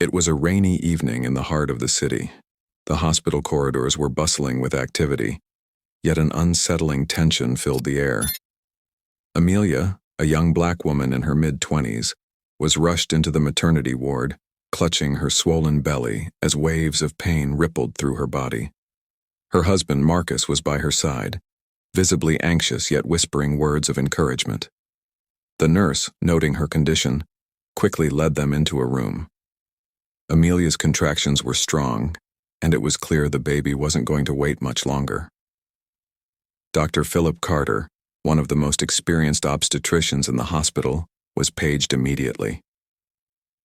It was a rainy evening in the heart of the city. The hospital corridors were bustling with activity, yet an unsettling tension filled the air. Amelia, a young black woman in her mid-20s, was rushed into the maternity ward, clutching her swollen belly as waves of pain rippled through her body. Her husband, Marcus, was by her side, visibly anxious yet whispering words of encouragement. The nurse, noting her condition, quickly led them into a room. Amelia's contractions were strong, and it was clear the baby wasn't going to wait much longer. Dr. Philip Carter, one of the most experienced obstetricians in the hospital, was paged immediately.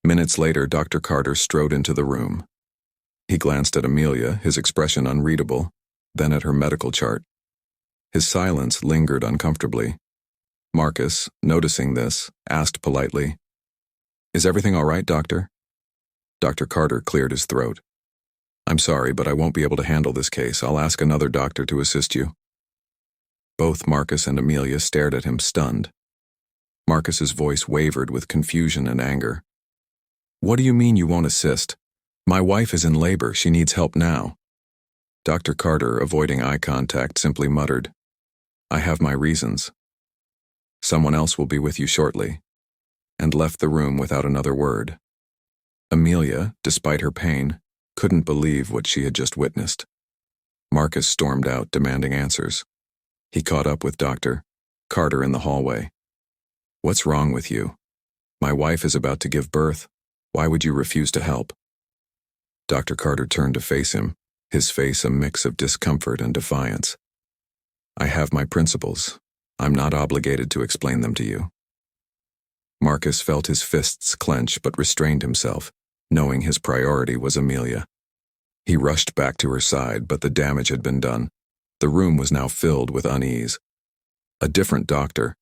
Minutes later, Dr. Carter strode into the room. He glanced at Amelia, his expression unreadable, then at her medical chart. His silence lingered uncomfortably. Marcus, noticing this, asked politely, "Is everything all right, doctor?" Dr. Carter cleared his throat. "I'm sorry, but I won't be able to handle this case. I'll ask another doctor to assist you." Both Marcus and Amelia stared at him, stunned. Marcus's voice wavered with confusion and anger. "What do you mean you won't assist? My wife is in labor. She needs help now." Dr. Carter, avoiding eye contact, simply muttered, "I have my reasons. Someone else will be with you shortly," and left the room without another word. Amelia, despite her pain, couldn't believe what she had just witnessed. Marcus stormed out, demanding answers. He caught up with Dr. Carter in the hallway. "What's wrong with you? My wife is about to give birth. Why would you refuse to help?" Dr. Carter turned to face him, his face a mix of discomfort and defiance. "I have my principles. I'm not obligated to explain them to you." Marcus felt his fists clench but restrained himself, knowing his priority was Amelia. He rushed back to her side, but the damage had been done. The room was now filled with unease. A different doctor.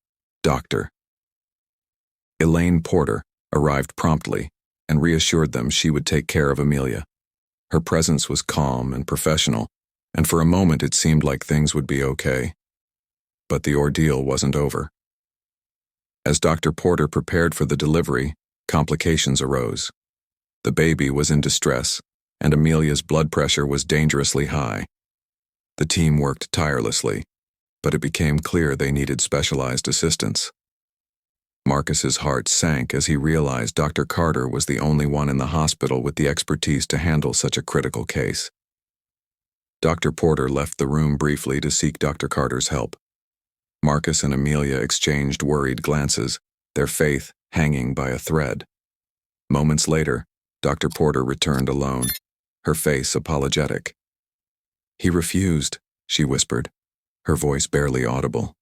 Elaine Porter arrived promptly and reassured them she would take care of Amelia. Her presence was calm and professional, and for a moment it seemed like things would be okay. But the ordeal wasn't over. As Dr. Porter prepared for the delivery, complications arose. The baby was in distress, and Amelia's blood pressure was dangerously high. The team worked tirelessly, but it became clear they needed specialized assistance. Marcus's heart sank as he realized Dr. Carter was the only one in the hospital with the expertise to handle such a critical case. Dr. Porter left the room briefly to seek Dr. Carter's help. Marcus and Amelia exchanged worried glances, their faith hanging by a thread. Moments later, Dr. Porter returned alone, her face apologetic. "He refused," she whispered, her voice barely audible.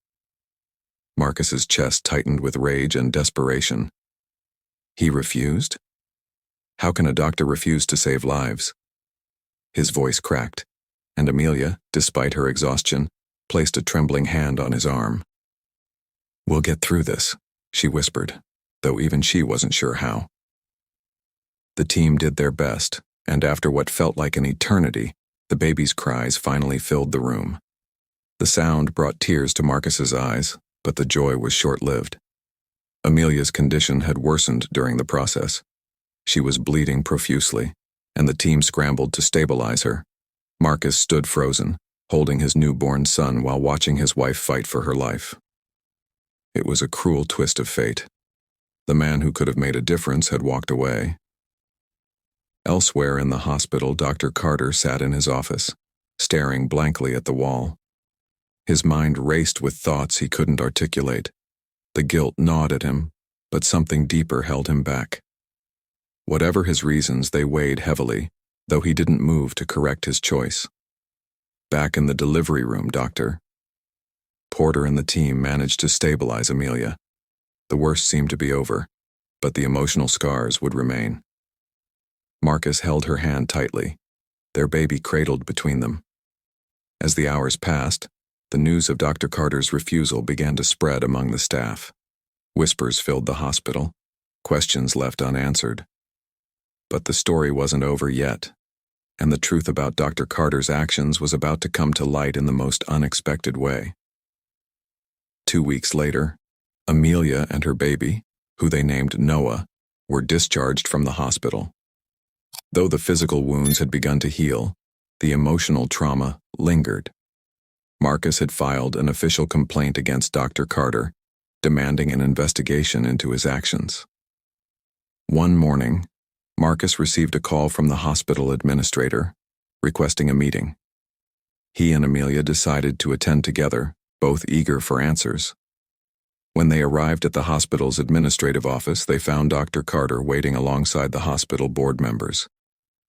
Marcus's chest tightened with rage and desperation. "He refused? How can a doctor refuse to save lives?" His voice cracked, and Amelia, despite her exhaustion, placed a trembling hand on his arm. "We'll get through this," she whispered, though even she wasn't sure how. The team did their best, and after what felt like an eternity, the baby's cries finally filled the room. The sound brought tears to Marcus's eyes, but the joy was short-lived. Amelia's condition had worsened during the process. She was bleeding profusely, and the team scrambled to stabilize her. Marcus stood frozen, holding his newborn son while watching his wife fight for her life. It was a cruel twist of fate. The man who could have made a difference had walked away. Elsewhere in the hospital, Dr. Carter sat in his office, staring blankly at the wall. His mind raced with thoughts he couldn't articulate. The guilt gnawed at him, but something deeper held him back. Whatever his reasons, they weighed heavily, though he didn't move to correct his choice. Back in the delivery room, Dr. Porter and the team managed to stabilize Amelia. The worst seemed to be over, but the emotional scars would remain. Marcus held her hand tightly, their baby cradled between them. As the hours passed, the news of Dr. Carter's refusal began to spread among the staff. Whispers filled the hospital, questions left unanswered. But the story wasn't over yet, and the truth about Dr. Carter's actions was about to come to light in the most unexpected way. 2 weeks later, Amelia and her baby, who they named Noah, were discharged from the hospital. Though the physical wounds had begun to heal, the emotional trauma lingered. Marcus had filed an official complaint against Dr. Carter, demanding an investigation into his actions. One morning, Marcus received a call from the hospital administrator, requesting a meeting. He and Amelia decided to attend together, both eager for answers. When they arrived at the hospital's administrative office, they found Dr. Carter waiting alongside the hospital board members.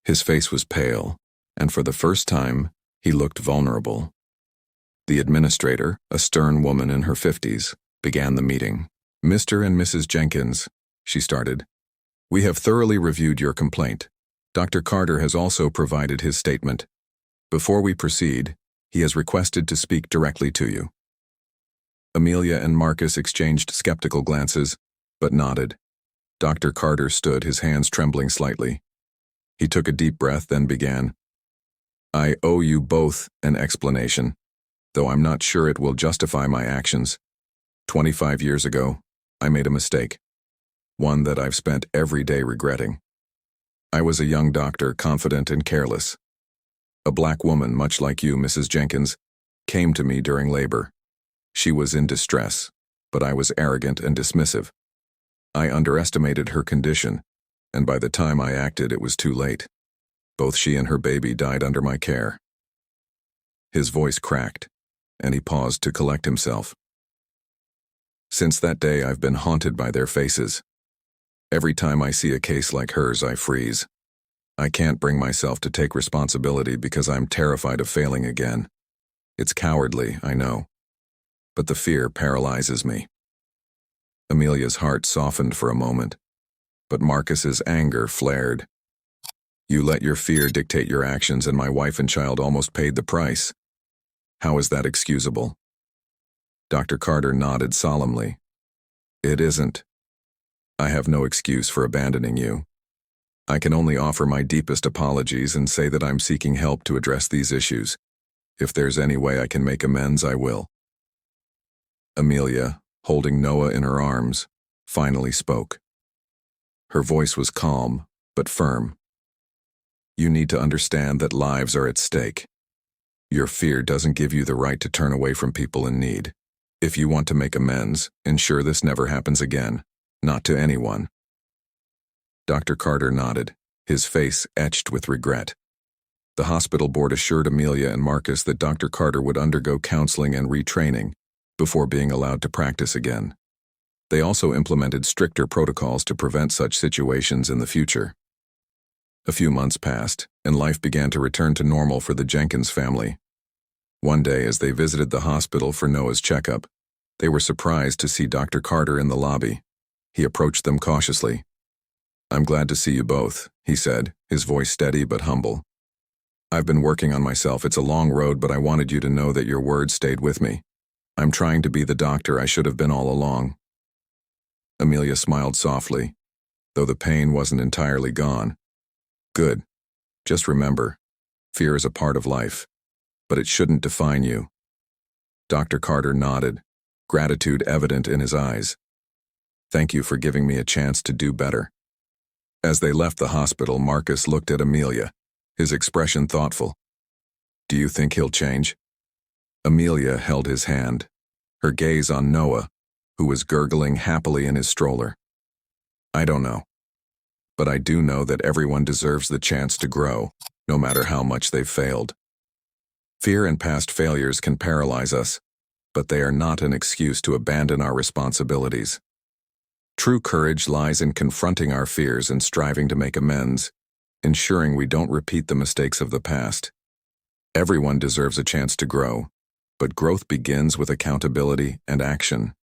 His face was pale, and for the first time, he looked vulnerable. The administrator, a stern woman in her 50s, began the meeting. "Mr. and Mrs. Jenkins," she started, "we have thoroughly reviewed your complaint. Dr. Carter has also provided his statement. Before we proceed, he has requested to speak directly to you." Amelia and Marcus exchanged skeptical glances, but nodded. Dr. Carter stood, his hands trembling slightly. He took a deep breath, then began. "I owe you both an explanation, though I'm not sure it will justify my actions. 25 years ago, I made a mistake, one that I've spent every day regretting. I was a young doctor, confident and careless. A black woman, much like you, Mrs. Jenkins, came to me during labor. She was in distress, but I was arrogant and dismissive. I underestimated her condition, and by the time I acted, it was too late. Both she and her baby died under my care." His voice cracked, and he paused to collect himself. "Since that day, I've been haunted by their faces. Every time I see a case like hers, I freeze. I can't bring myself to take responsibility because I'm terrified of failing again. It's cowardly, I know, but the fear paralyzes me." Amelia's heart softened for a moment, but Marcus's anger flared. "You let your fear dictate your actions, and my wife and child almost paid the price. How is that excusable?" Dr. Carter nodded solemnly. "It isn't. I have no excuse for abandoning you. I can only offer my deepest apologies and say that I'm seeking help to address these issues. If there's any way I can make amends, I will." Amelia, holding Noah in her arms, finally spoke. Her voice was calm, but firm. "You need to understand that lives are at stake. Your fear doesn't give you the right to turn away from people in need. If you want to make amends, ensure this never happens again, not to anyone." Dr. Carter nodded, his face etched with regret. The hospital board assured Amelia and Marcus that Dr. Carter would undergo counseling and retraining before being allowed to practice again. They also implemented stricter protocols to prevent such situations in the future. A few months passed, and life began to return to normal for the Jenkins family. One day, as they visited the hospital for Noah's checkup, they were surprised to see Dr. Carter in the lobby. He approached them cautiously. "I'm glad to see you both," he said, his voice steady but humble. "I've been working on myself. It's a long road, but I wanted you to know that your words stayed with me. I'm trying to be the doctor I should have been all along." Amelia smiled softly, though the pain wasn't entirely gone. "Good. Just remember, fear is a part of life, but it shouldn't define you." Dr. Carter nodded, gratitude evident in his eyes. "Thank you for giving me a chance to do better." As they left the hospital, Marcus looked at Amelia, his expression thoughtful. "Do you think he'll change?" Amelia held his hand, her gaze on Noah, who was gurgling happily in his stroller. "I don't know. But I do know that everyone deserves the chance to grow, no matter how much they've failed. Fear and past failures can paralyze us, but they are not an excuse to abandon our responsibilities. True courage lies in confronting our fears and striving to make amends, ensuring we don't repeat the mistakes of the past. Everyone deserves a chance to grow, but growth begins with accountability and action.